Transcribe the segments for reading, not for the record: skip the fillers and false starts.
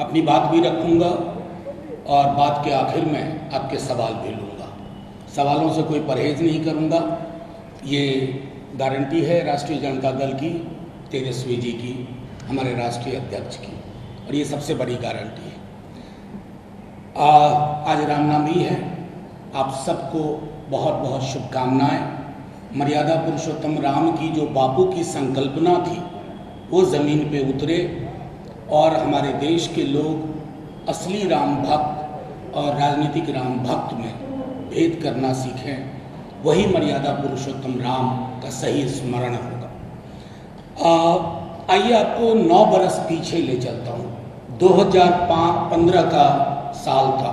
अपनी बात भी रखूंगा और बात के आखिर में आपके सवाल भी लूँगा। सवालों से कोई परहेज नहीं करूँगा। ये गारंटी है राष्ट्रीय जनता दल की, तेजस्वी जी की, हमारे राष्ट्रीय अध्यक्ष की, और ये सबसे बड़ी गारंटी है। आज रामनवमी है। आप सबको बहुत बहुत शुभकामनाएं। मर्यादा पुरुषोत्तम राम की जो बापू की संकल्पना थी वो ज़मीन पे उतरे और हमारे देश के लोग असली राम भक्त और राजनीतिक राम भक्त में भेद करना सीखें। वही मर्यादा पुरुषोत्तम राम का सही स्मरण होगा। आइए आपको 9 बरस पीछे ले चलता हूँ। 2015 का साल था।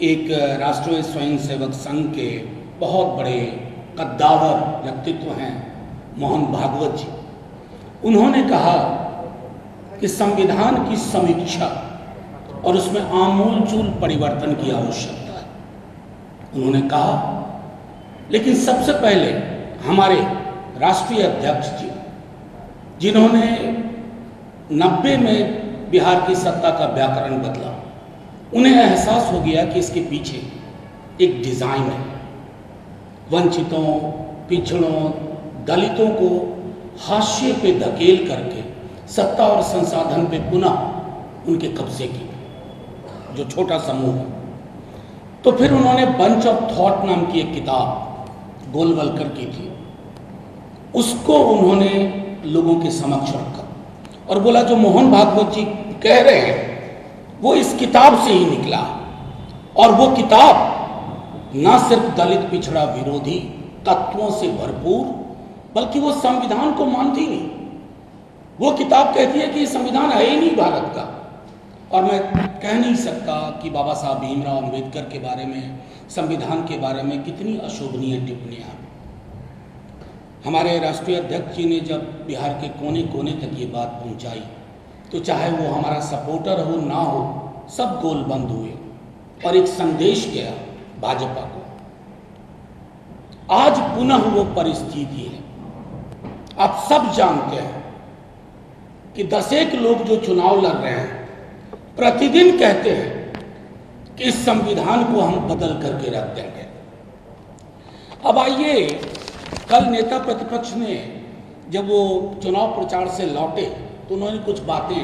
एक राष्ट्रीय स्वयंसेवक संघ के बहुत बड़े कद्दावर व्यक्तित्व हैं मोहन भागवत जी। उन्होंने कहा कि संविधान की समीक्षा और उसमें आमूलचूल परिवर्तन की आवश्यकता है। उन्होंने कहा, लेकिन सबसे पहले हमारे राष्ट्रीय अध्यक्ष जी, जिन्होंने 90 में बिहार की सत्ता का व्याकरण बदला, उन्हें एहसास हो गया कि इसके पीछे एक डिज़ाइन है। वंचितों, पिछड़ों, दलितों को हाशिए पे धकेल करके सत्ता और संसाधन पे पुनः उनके कब्जे की जो छोटा समूह है। तो फिर उन्होंने बंच ऑफ थॉट नाम की एक किताब गोलवलकर की थी, उसको उन्होंने लोगों के समक्ष रखा और बोला जो मोहन भागवत जी कह रहे हैं वो इस किताब से ही निकला। और वो किताब ना सिर्फ दलित पिछड़ा विरोधी तत्वों से भरपूर, बल्कि वो संविधान को मानती नहीं। वो किताब कहती है कि ये संविधान है ही नहीं भारत का। और मैं कह नहीं सकता कि बाबा साहब भीमराव अंबेडकर के बारे में, संविधान के बारे में कितनी अशोभनीय टिप्पणियां। हमारे राष्ट्रीय अध्यक्ष जी ने जब बिहार के कोने कोने तक ये बात पहुंचाई तो चाहे वो हमारा सपोर्टर हो ना हो, सब गोल बंद हुए और एक संदेश गया भाजपा को। आज पुनः वो परिस्थिति है। आप सब जानते हैं कि 10 लोग जो चुनाव लड़ रहे हैं प्रतिदिन कहते हैं कि इस संविधान को हम बदल करके रख देंगे। अब आइए, कल नेता प्रतिपक्ष ने जब वो चुनाव प्रचार से लौटे तो उन्होंने कुछ बातें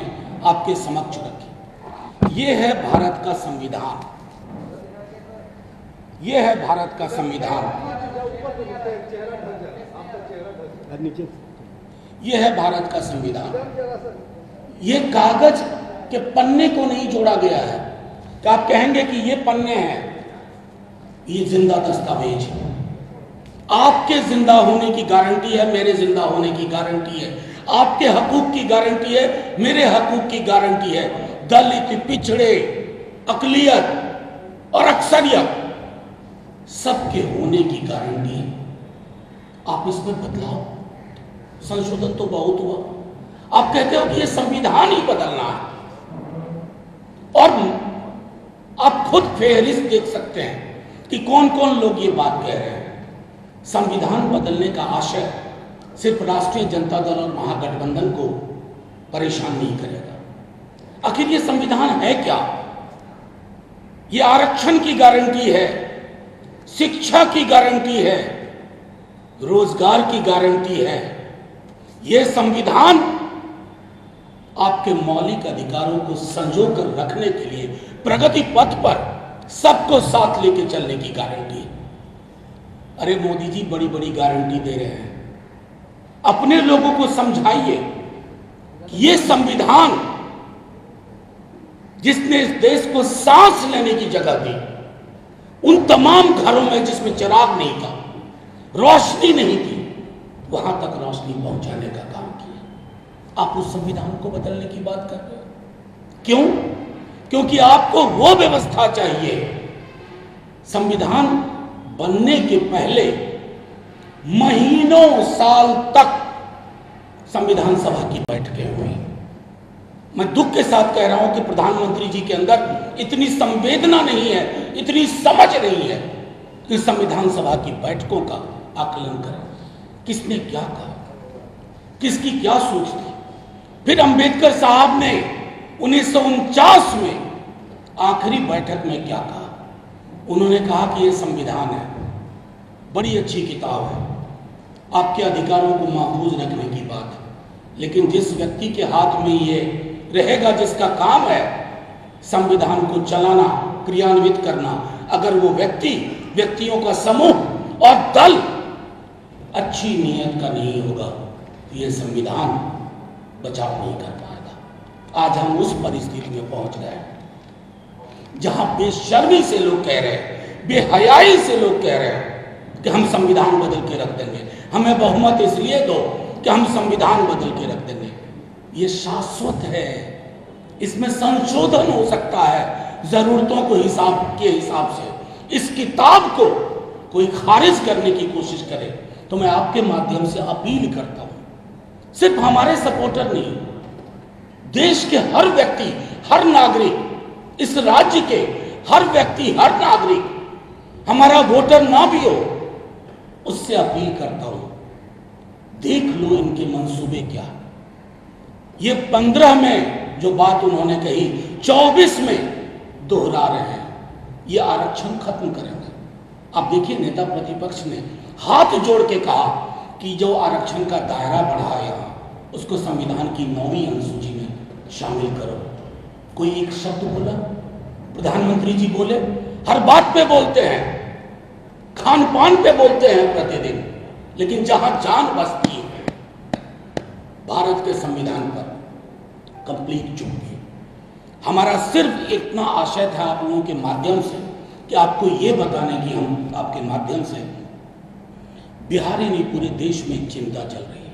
आपके समक्ष रखी। ये है भारत का संविधान, ये है भारत का संविधान, ये है भारत का संविधान। ये कागज के पन्ने को नहीं जोड़ा गया है कि आप कहेंगे कि ये पन्ने हैं, ये जिंदा दस्तावेज है। आपके जिंदा होने की गारंटी है, मेरे जिंदा होने की गारंटी है, आपके हकूक की गारंटी है, मेरे हकूक की गारंटी है। दलित, पिछड़े, अकलियत और अक्सरियत सबके होने की गारंटी है। आप इसमें बदलाव, संशोधन तो बहुत हुआ। आप कहते हो कि ये संविधान ही बदलना है, और आप खुद फेहरिस्त देख सकते हैं कि कौन कौन लोग ये बात कह रहे हैं। संविधान बदलने का आशय सिर्फ राष्ट्रीय जनता दल और महागठबंधन को परेशान नहीं करेगा। आखिर ये संविधान है क्या? ये आरक्षण की गारंटी है, शिक्षा की गारंटी है, रोजगार की गारंटी है। ये संविधान आपके मौलिक अधिकारों को संजो कर रखने के लिए प्रगति पथ पर सबको साथ लेके चलने की गारंटी है। अरे मोदी जी बड़ी बड़ी गारंटी दे रहे हैं, अपने लोगों को समझाइए कि ये संविधान जिसने इस देश को सांस लेने की जगह दी, उन तमाम घरों में जिसमें चिराग नहीं था, रोशनी नहीं थी, वहां तक रोशनी पहुंचाने का काम किया। आप उस संविधान को बदलने की बात कर रहे हो। क्यों? क्योंकि आपको वो व्यवस्था चाहिए। संविधान बनने के पहले महीनों साल तक संविधान सभा की बैठकें हुई। मैं दुख के साथ कह रहा हूं कि प्रधानमंत्री जी के अंदर इतनी संवेदना नहीं है, इतनी समझ नहीं है कि संविधान सभा की बैठकों का आकलन करें। किसने क्या कहा, किसकी क्या सोच थी, फिर अंबेडकर साहब ने 1949 में आखिरी बैठक में क्या कहा? उन्होंने कहा कि यह संविधान है, बड़ी अच्छी किताब है, आपके अधिकारों को महफूज रखने की बात है, लेकिन जिस व्यक्ति के हाथ में ये रहेगा, जिसका काम है संविधान को चलाना, क्रियान्वित करना, अगर वो व्यक्तियों का समूह और दल अच्छी नीयत का नहीं होगा तो ये संविधान बचाव नहीं कर पाएगा। आज हम उस परिस्थिति में पहुंच गए जहां बेशर्मी से लोग कह रहे हैं, बेहयाई से लोग कह रहे हैं कि हम संविधान बदल के रख देंगे, हमें बहुमत इसलिए दो कि हम संविधान बदल के रख देंगे। ये शाश्वत है, इसमें संशोधन हो सकता है जरूरतों को हिसाब से। इस किताब को कोई खारिज करने की कोशिश करे तो मैं आपके माध्यम से अपील करता हूं, सिर्फ हमारे सपोर्टर नहीं, देश के हर व्यक्ति, हर नागरिक, इस राज्य के हर व्यक्ति, हर नागरिक, हमारा वोटर ना भी हो, उससे अपील करता हूं, देख लो इनके मंसूबे क्या। ये 15 में जो बात उन्होंने कही 24 में दोहरा रहे हैं, ये आरक्षण खत्म करेंगे। अब देखिए, नेता प्रतिपक्ष ने हाथ जोड़ के कहा कि जो आरक्षण का दायरा बढ़ा यहां, उसको संविधान की 9वीं अनुसूची में शामिल करो। कोई एक शब्द बोला? प्रधानमंत्री जी बोले, हर बात पे बोलते हैं, खान पान पे बोलते हैं प्रतिदिन, लेकिन जहां जान बसती है भारत के संविधान पर कंप्लीट चुप है। हमारा सिर्फ इतना आशय था आप लोगों के माध्यम से कि आपको ये बताने की हम आपके माध्यम से, बिहार ही नहीं पूरे देश में चिंता चल रही है,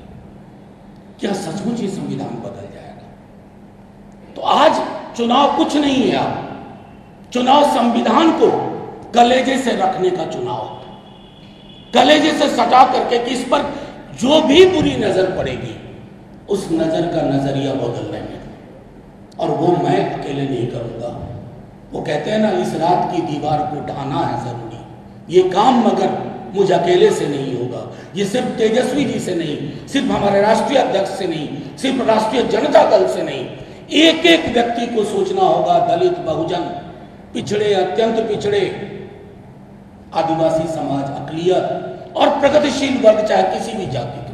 क्या सचमुच ये संविधान बदल जाएगा? तो आज चुनाव कुछ नहीं है, आप चुनाव संविधान को कलेजे से रखने का चुनाव, कलेजे से सटा करके कि इस पर जो भी बुरी नजर पड़ेगी उस नजर का नजरिया बदलने में, और वो मैं अकेले नहीं करूंगा। वो कहते हैं ना, इस रात की दीवार को ढाना है जरूरी, ये काम मगर मुझ अकेले से नहीं होगा, ये सिर्फ तेजस्वी जी से नहीं, सिर्फ हमारे राष्ट्रीय अध्यक्ष से नहीं, सिर्फ राष्ट्रीय जनता दल से नहीं, एक एक व्यक्ति को सोचना होगा, दलित, बहुजन, पिछड़े, अत्यंत पिछड़े, आदिवासी समाज, अकलियत और प्रगतिशील वर्ग, चाहे किसी भी जाति के।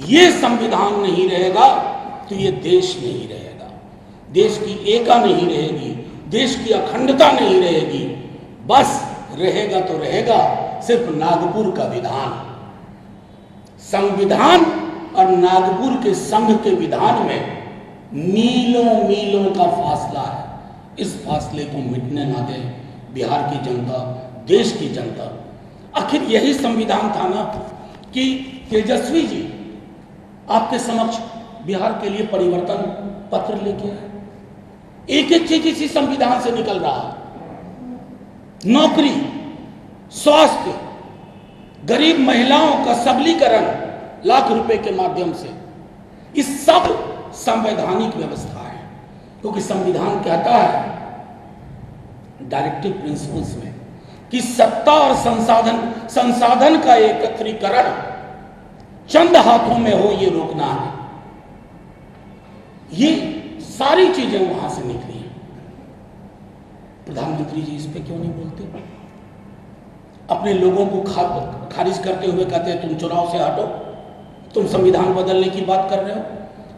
ये संविधान नहीं रहेगा तो ये देश नहीं रहेगा, देश की एकता नहीं रहेगी, देश की अखंडता नहीं रहेगी, बस रहेगा तो रहेगा सिर्फ नागपुर का विधान। संविधान और नागपुर के संघ के विधान में मीलों मीलों का फासला है। इस फासले को मिटने ना दे बिहार की जनता, देश की जनता। आखिर यही संविधान था ना कि तेजस्वी जी आपके समक्ष बिहार के लिए परिवर्तन पत्र लेके आए। एक एक चीज इसी संविधान से निकल रहा है, नौकरी, स्वास्थ्य, गरीब महिलाओं का सबलीकरण लाख रुपए के माध्यम से, इस सब संवैधानिक व्यवस्था है, क्योंकि संविधान कहता है डायरेक्टिव प्रिंसिपल्स में कि सत्ता और संसाधन का एकत्रीकरण चंद हाथों में हो, ये रोकना है। ये सारी चीजें वहां से निकली हैं। प्रधानमंत्री जी इस पे क्यों नहीं बोलते? अपने लोगों को खारिज करते हुए कहते हैं तुम चुनाव से हटो, तुम संविधान बदलने की बात कर रहे हो।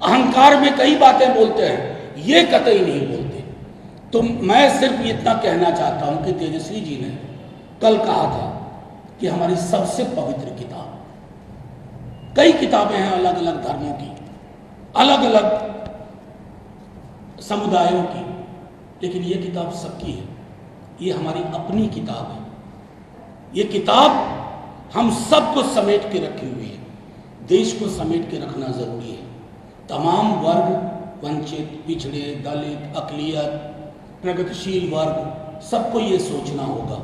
अहंकार में कई बातें बोलते हैं, ये कतई नहीं बोलते। तो मैं सिर्फ इतना कहना चाहता हूं कि तेजस्वी जी ने कल कहा था कि हमारी सबसे पवित्र किताब, कई किताबें हैं अलग अलग धर्मों की, अलग अलग समुदायों की, लेकिन ये किताब सबकी है, ये हमारी अपनी किताब है। ये किताब हम सबको समेट के रखी हुई है, देश को समेट के रखना जरूरी है। तमाम वर्ग, वंचित, पिछड़े, दलित, अकलियत, प्रगतिशील वर्ग, सबको ये सोचना होगा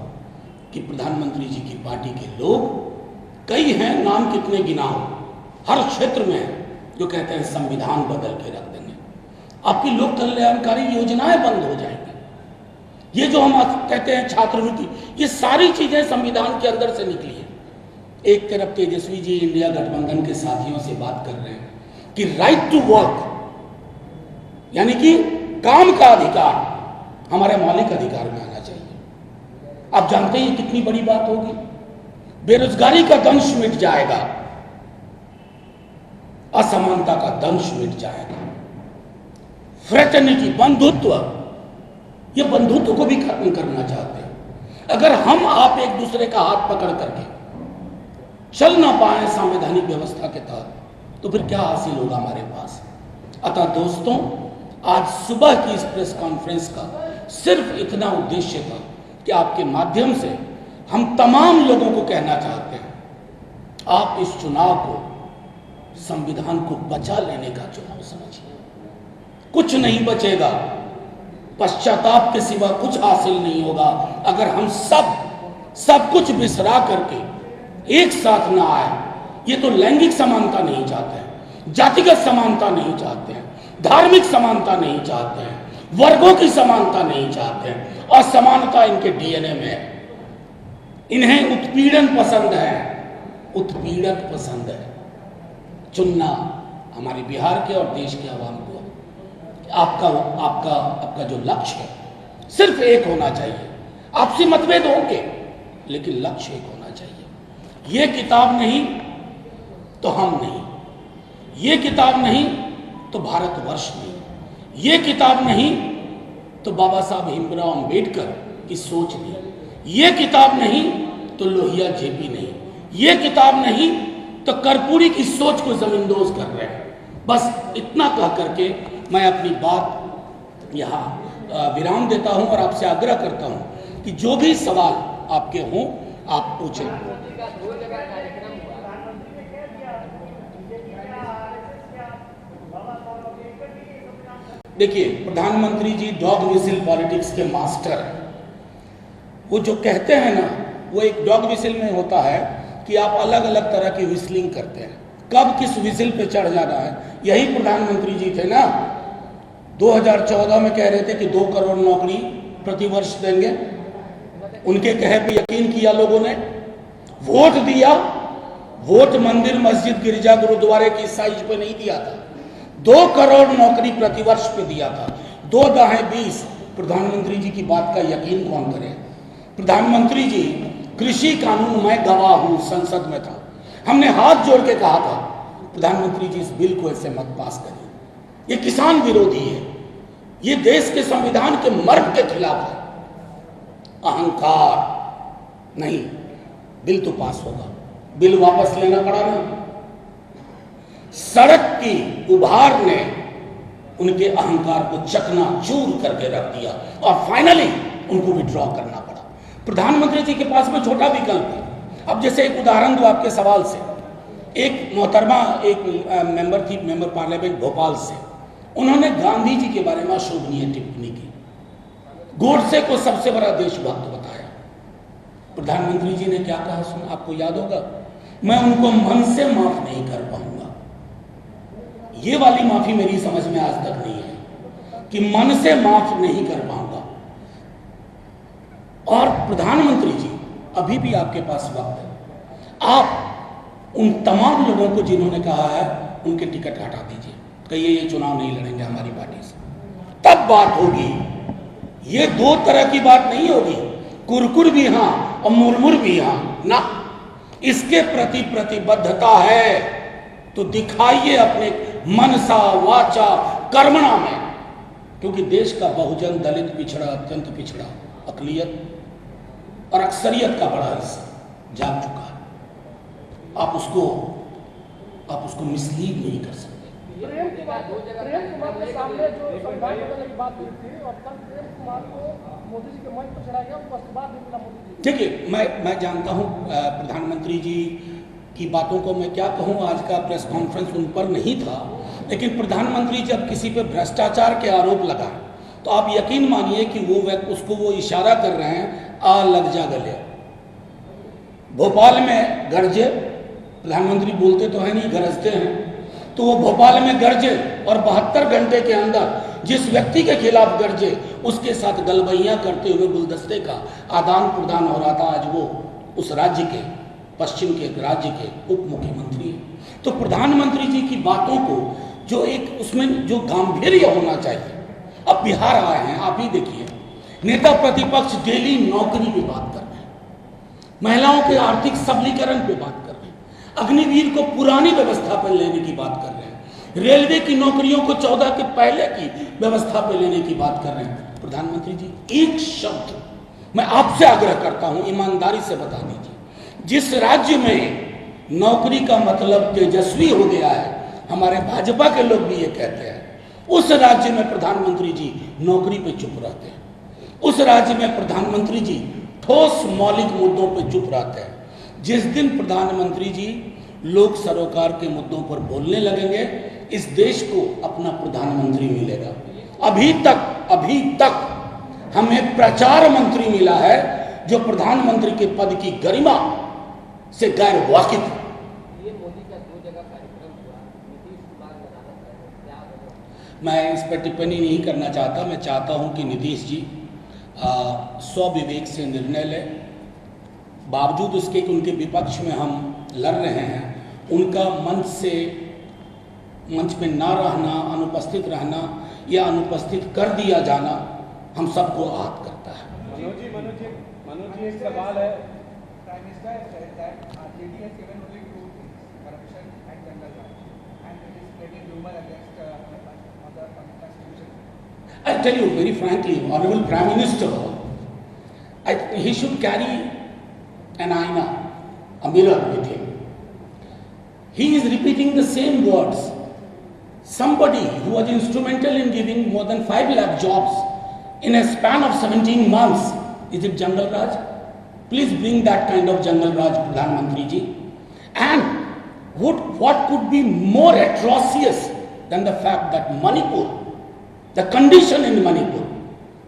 कि प्रधानमंत्री जी की पार्टी के लोग कई हैं, नाम कितने गिनाओ, हर क्षेत्र में जो कहते हैं संविधान बदल के रख देंगे, आपकी लोक कल्याणकारी योजनाएं बंद हो जाएंगी। ये जो हम कहते हैं छात्रवृत्ति, ये सारी चीजें संविधान के अंदर से निकली है। एक तरफ तेजस्वी जी इंडिया गठबंधन के साथियों से बात कर रहे हैं कि राइट टू वर्क, यानी कि काम का अधिकार हमारे मौलिक अधिकार में आना चाहिए। आप जानते हैं कितनी बड़ी बात होगी, बेरोजगारी का दंश मिट जाएगा, असमानता का दंश मिट जाएगा, फ्रेटर्निटी बंधुत्व, ये बंधुत्व को भी खत्म करना चाहते हैं। अगर हम आप एक दूसरे का हाथ पकड़ करके चल ना पाए संवैधानिक व्यवस्था के तहत, तो फिर क्या हासिल होगा हमारे पास। अतः दोस्तों, आज सुबह की इस प्रेस कॉन्फ्रेंस का सिर्फ इतना उद्देश्य था कि आपके माध्यम से हम तमाम लोगों को कहना चाहते हैं, आप इस चुनाव को, संविधान को बचा लेने का चुनाव समझिए। कुछ नहीं बचेगा, पश्चाताप के सिवा कुछ हासिल नहीं होगा अगर हम सब कुछ बिसरा करके एक साथ ना आए। ये तो लैंगिक समानता नहीं चाहते हैं, जातिगत समानता नहीं चाहते हैं, धार्मिक समानता नहीं चाहते हैं, वर्गों की समानता नहीं चाहते हैं, असमानता इनके डीएनए में है। इन्हें उत्पीड़न पसंद है, उत्पीड़न पसंद है। चुनना हमारे बिहार के और देश के आवाम को आपका जो लक्ष्य है सिर्फ एक होना चाहिए। आपसी मतभेद होंगे लेकिन लक्ष्य एक होना चाहिए। ये किताब नहीं तो हम नहीं, ये किताब नहीं तो भारतवर्ष नहीं, ये किताब नहीं तो बाबा साहब भीमराव अंबेडकर की सोच नहीं, ये किताब नहीं तो लोहिया जेपी नहीं, ये किताब नहीं तो कर्पूरी की सोच को जमींदोज कर रहे हैं। बस इतना कह करके मैं अपनी बात यहाँ विराम देता हूँ और आपसे आग्रह करता हूँ कि जो भी सवाल आपके हों आप पूछें। देखिए, प्रधानमंत्री जी डॉग विसिल पॉलिटिक्स के मास्टर हैं। वो जो कहते हैं ना, वो एक डॉग विसिल में होता है कि आप अलग अलग तरह की विस्लिंग करते हैं, कब किस विसिल पे चढ़ जाना है। यही प्रधानमंत्री जी थे ना, 2014 में कह रहे थे कि 2 करोड़ नौकरी प्रतिवर्ष देंगे। उनके कहे पे यकीन किया लोगों ने, वोट दिया। वोट मंदिर, मस्जिद, गिरजा, गुरुद्वारे की साइज पे नहीं दिया था, 2 करोड़ नौकरी प्रतिवर्ष पे दिया था। 2 दाहें 20। प्रधानमंत्री जी की बात का यकीन कौन करे। प्रधानमंत्री जी, कृषि कानून में गवाह हूं, संसद में था, हमने हाथ जोड़ के कहा था प्रधानमंत्री जी इस बिल को ऐसे मत पास करिए, ये किसान विरोधी है, ये देश के संविधान के मर्म के खिलाफ है। अहंकार नहीं, बिल तो पास होगा। बिल वापस लेना पड़ा ना, सड़क की उभार ने उनके अहंकार को चकनाचूर करके रख दिया और फाइनली उनको विड्रॉ करना पड़ा। प्रधानमंत्री जी के पास में छोटा विकल्प है। अब जैसे एक उदाहरण दो आपके सवाल से, एक मोहतरमा एक मेंबर थी, मेंबर पार्लियामेंट भोपाल से, उन्होंने गांधी जी के बारे में अशोभनीय टिप्पणी की, गोडसे को सबसे बड़ा देशभक्त बताया। प्रधानमंत्री जी ने क्या कहा सुन, आपको याद होगा, मैं उनको मन से माफ नहीं कर पाऊंगा। ये वाली माफी मेरी समझ में आज तक नहीं है कि मन से माफ नहीं कर पाऊंगा। और प्रधानमंत्री जी, अभी भी आपके पास वक्त है, आप उन तमाम लोगों को जिन्होंने कहा है उनके टिकट हटा दीजिए, कहिए ये चुनाव नहीं लड़ेंगे हमारी पार्टी से, तब बात होगी। ये 2 तरह की बात नहीं होगी, कुरकुर भी हां और मुरमुर भी हां ना। इसके प्रति प्रतिबद्धता है तो दिखाइए अपने मनसा वाचा कर्मणा में, क्योंकि देश का बहुजन, दलित, पिछड़ा, अत्यंत पिछड़ा, अकलियत और अक्सरियत का बड़ा हिस्सा जाग चुका है। आप उसको मिसलीड नहीं कर सकते। प्रेम कुमार के सामने जो संविधान बदलने की बात हुई थी और कल प्रेम कुमार को मोदी जी के मंच पर चढ़ाया गया, उसको इस्तीफा नहीं मिला मोदी जी। देखिए, मैं जानता हूं प्रधानमंत्री जी की बातों को, मैं क्या कहूं, आज का प्रेस कॉन्फ्रेंस उन पर नहीं था, लेकिन प्रधानमंत्री जब किसी पे भ्रष्टाचार के आरोप लगा तो आप यकीन मानिए कि वो इशारा कर रहे हैं, आ लग जा गले। भोपाल में गरजे, प्रधानमंत्री बोलते तो है नहीं, गरजते हैं, तो वो भोपाल में गरजे और 72 घंटे के अंदर जिस व्यक्ति के खिलाफ गरजे उसके साथ गलबैयां करते हुए गुलदस्ते का आदान प्रदान हो रहा था। आज वो उस राज्य के, पश्चिम के एक राज्य के उप मुख्यमंत्री। तो प्रधानमंत्री जी की बातों को जो एक उसमें जो गांभीर्य होना चाहिए। अब बिहार आए हैं, आप ही देखिए, नेता प्रतिपक्ष डेली नौकरी पे बात कर रहे हैं, महिलाओं के आर्थिक सबलीकरण पे बात कर रहे हैं, अग्निवीर को पुरानी व्यवस्था पर लेने की बात कर रहे हैं, रेलवे की नौकरियों को 14 के पहले की व्यवस्था पर लेने की बात कर रहे हैं। प्रधानमंत्री जी, एक शब्द मैं आपसे आग्रह करता हूं, ईमानदारी से बता दीजिए, जिस राज्य में नौकरी का मतलब तेजस्वी हो गया है, हमारे भाजपा के लोग भी ये कहते हैं, उस राज्य में प्रधानमंत्री जी नौकरी पे चुप रहते हैं, उस राज्य में प्रधानमंत्री जी ठोस मौलिक मुद्दों पे चुप रहते हैं। जिस दिन प्रधानमंत्री जी लोक सरोकार के मुद्दों पर बोलने लगेंगे, इस देश को अपना प्रधानमंत्री मिलेगा। अभी तक हमें प्रचार मंत्री मिला है जो प्रधानमंत्री के पद की गरिमा से गैर वाकिफ। ये मोदी का 2 जगह कार्यक्रम हुआ, नीतीश कुमार क्या मैं इस पर टिप्पणी नहीं करना चाहता। मैं चाहता हूं कि नीतीश जी स्वविवेक से निर्णय लें। बावजूद उसके कि उनके विपक्ष में हम लड़ रहे हैं, उनका मंच में ना रहना, अनुपस्थित रहना या अनुपस्थित कर दिया जाना हम सबको आहत करता है। मनोज जी, एक सवाल है। Prime minister said that JD has given only 2 things, corruption and jungle rights, and it is spreading rumor against other constitution. I tell you very frankly, Honorable Prime Minister, he should carry an aina, a mirror with him. He is repeating the same words. Somebody who was instrumental in giving more than 5 lakh jobs in a span of 17 months, is it Jungle Raj? Please bring that kind of Jungle Raj, Pradhan Mantri ji. And what could be more atrocious than the fact that Manipur, the condition in Manipur,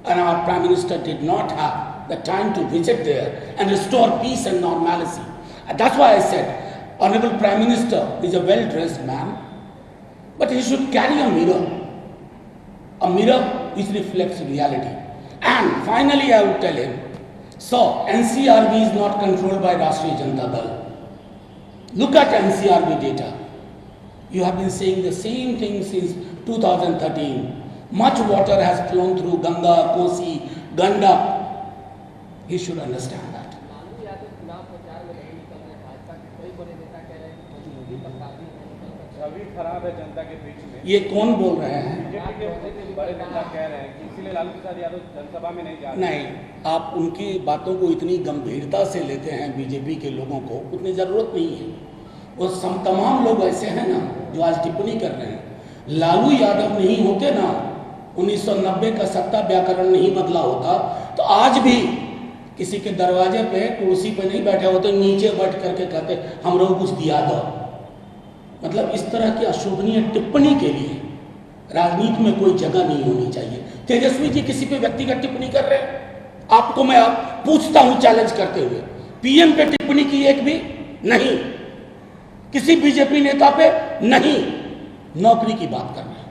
and our Prime Minister did not have the time to visit there and restore peace and normalcy. And that's why I said, Honorable Prime Minister is a well-dressed man, but he should carry a mirror which reflects reality. And finally I would tell him, so NCRB is not controlled by Rashtriya Janata Dal. Look at NCRB data. You have been saying the same thing since 2013. Much water has flown through Ganga, Kosi, Gandak. He should understand that. Lalu Yadav चुनाव प्रचार में नहीं निकल रहे, भाजपा के कई बड़े नेता कह रहे हैं कि मोदी का काफी नहीं निकल रहा। छवि खराब है जनता के बीच में। ये कौन बोल रहे हैं? बीजेपी के बड़े नेता कह रहे हैं कि इसीलिए लालू प्रसाद यादव जनसभा में नहीं जा रहे। नहीं, आप उनकी बातों को इतनी गंभीरता से लेते हैं, बीजेपी के लोगों को उतनी ज़रूरत नहीं है। वो तमाम लोग ऐसे हैं ना जो आज टिप्पणी कर रहे हैं। लालू यादव नहीं होते ना, 1990 का सत्ता व्याकरण नहीं बदला होता, तो आज भी किसी के दरवाजे पे कुर्सी पे नहीं बैठे होते, नीचे बैठ करके कहते हम लोग कुछ दिया दो। मतलब इस तरह की अशोभनीय टिप्पणी के लिए राजनीति में कोई जगह नहीं होनी चाहिए। तेजस्वी जी किसी पे व्यक्तिगत टिप्पणी कर रहे हैं, आपको मैं पूछता हूं चैलेंज करते हुए, पीएम पे टिप्पणी की एक भी नहीं, किसी बीजेपी नेता पे नहीं। नौकरी की बात कर रहे हैं,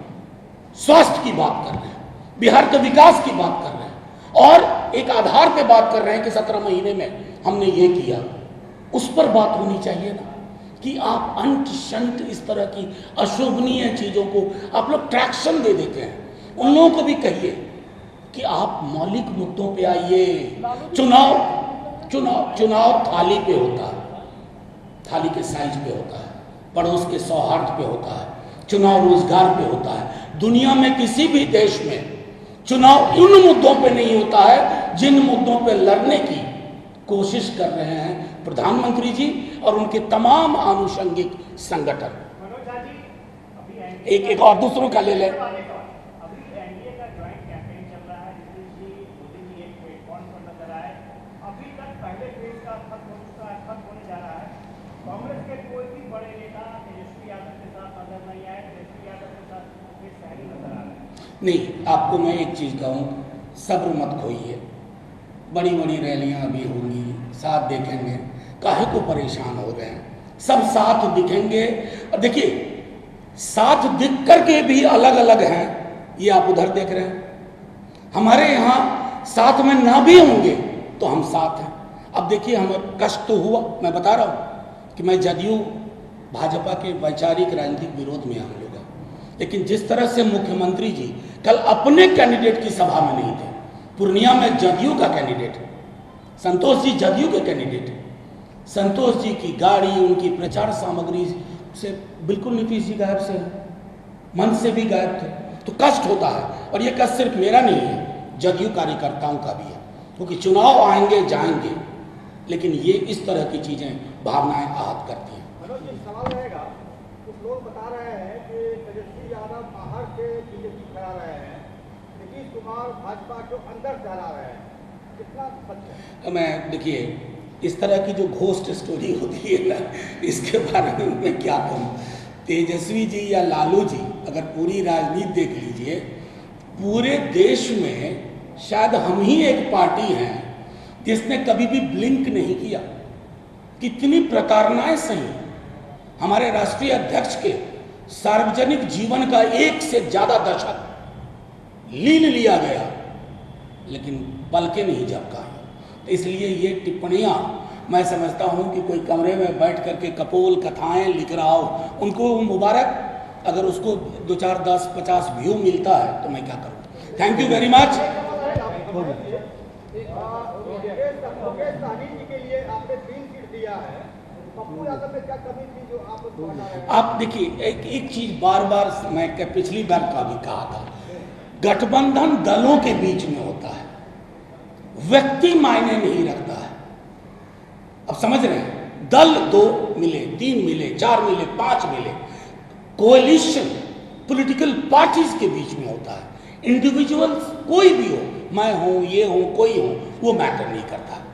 स्वास्थ्य की बात कर रहे हैं, बिहार के विकास की बात कर रहे हैं और एक आधार पे बात कर रहे हैं कि 17 महीने में हमने ये किया। उस पर बात होनी चाहिए ना कि आप अंट शंट इस तरह की अशोभनीय चीजों को आप लोग ट्रैक्शन दे देते हैं। उन लोगों को भी कहिए कि आप मौलिक मुद्दों पे आइए। चुनाव थाली पे होता है, थाली के साइज पे होता है, पड़ोस के सौहार्द पे होता है, चुनाव रोजगार पे होता है। दुनिया में किसी भी देश में चुनाव उन मुद्दों पे नहीं होता है जिन मुद्दों पे लड़ने की कोशिश कर रहे हैं प्रधानमंत्री जी और उनके तमाम आनुषंगिक संगठन। एक और दूसरों का ले लें। कांग्रेस के कोई भी बड़े नेता तेजस्वी यादव के साथ नजर नहीं आए, तेजस्वी यादव के साथ ये सहरी नजर आ रहा है। नहीं, आपको मैं एक चीज कहूँ, सब्र मत खोइए। बड़ी बड़ी रैलियां अभी होंगी, साथ देखेंगे, काहे को परेशान हो रहे हैं, सब साथ दिखेंगे। और देखिए, साथ दिख करके भी अलग अलग हैं, ये आप उधर देख रहे हैं। हमारे यहाँ साथ में ना भी होंगे तो हम साथ हैं। अब देखिए, हमें कष्ट तो हुआ, मैं बता रहा हूँ कि मैं जदयू भाजपा के वैचारिक राजनीतिक विरोध में हम लोग हैं, लेकिन जिस तरह से मुख्यमंत्री जी कल अपने कैंडिडेट की सभा में नहीं थे, पूर्णिया में जदयू का कैंडिडेट है, संतोष जी जदयू के कैंडिडेट है, संतोष जी की गाड़ी, उनकी प्रचार सामग्री से बिल्कुल नीतीश जी गायब से हैं, मन से भी गायब थे। तो कष्ट होता है, और ये कष्ट सिर्फ मेरा नहीं है, जदयू कार्यकर्ताओं का भी है, क्योंकि चुनाव आएंगे जाएंगे, लेकिन ये इस तरह की चीजें भावनाएं आहत करती हैं। मनोज जी, सवाल रहेगा, कुछ लोग बता रहे हैं कि तेजस्वी यादव बाहर से बीजेपी करा रहे हैं, नीतीश कुमार भाजपा को अंदर चला रहे हैं, कितना सच है? मैं देखिए, इस तरह की जो घोस्ट स्टोरी होती है ना, इसके बारे में मैं क्या कहूँ। तेजस्वी जी या लालू जी, अगर पूरी राजनीति देख लीजिए, पूरे देश में शायद हम ही एक पार्टी हैं जिसने कभी भी ब्लिंक नहीं किया। कितनी प्रताड़नाएं सही हमारे राष्ट्रीय अध्यक्ष के सार्वजनिक जीवन का 1 से ज्यादा दशक लीन लिया गया, लेकिन पलके नहीं झपका। तो इसलिए ये टिप्पणियां मैं समझता हूं कि कोई कमरे में बैठ करके कपोल कथाएं लिख रहा हो, उनको मुबारक, अगर उसको 2, 4, 10, 50 व्यू मिलता है तो मैं क्या करूं। Thank you very much. Mukesh Sahani ji के लिए आपने 3 सीट दिया है, पप्पू यादव में क्या कमी थी जो आप उसको हटा रहे हैं? आप देखिए, एक चीज बार बार मैं पिछली बार का भी कहा था, गठबंधन दलों के बीच में होता है, व्यक्ति मायने नहीं रखता है। अब समझ रहे हैं, दल 2 मिले, 3 मिले, 4 मिले, 5 मिले, कोएलिशन पॉलिटिकल पार्टीज के बीच में होता है। इंडिविजुअल्स कोई भी हो, मैं हूं, ये हूं, कोई हो, वो मैटर नहीं करता।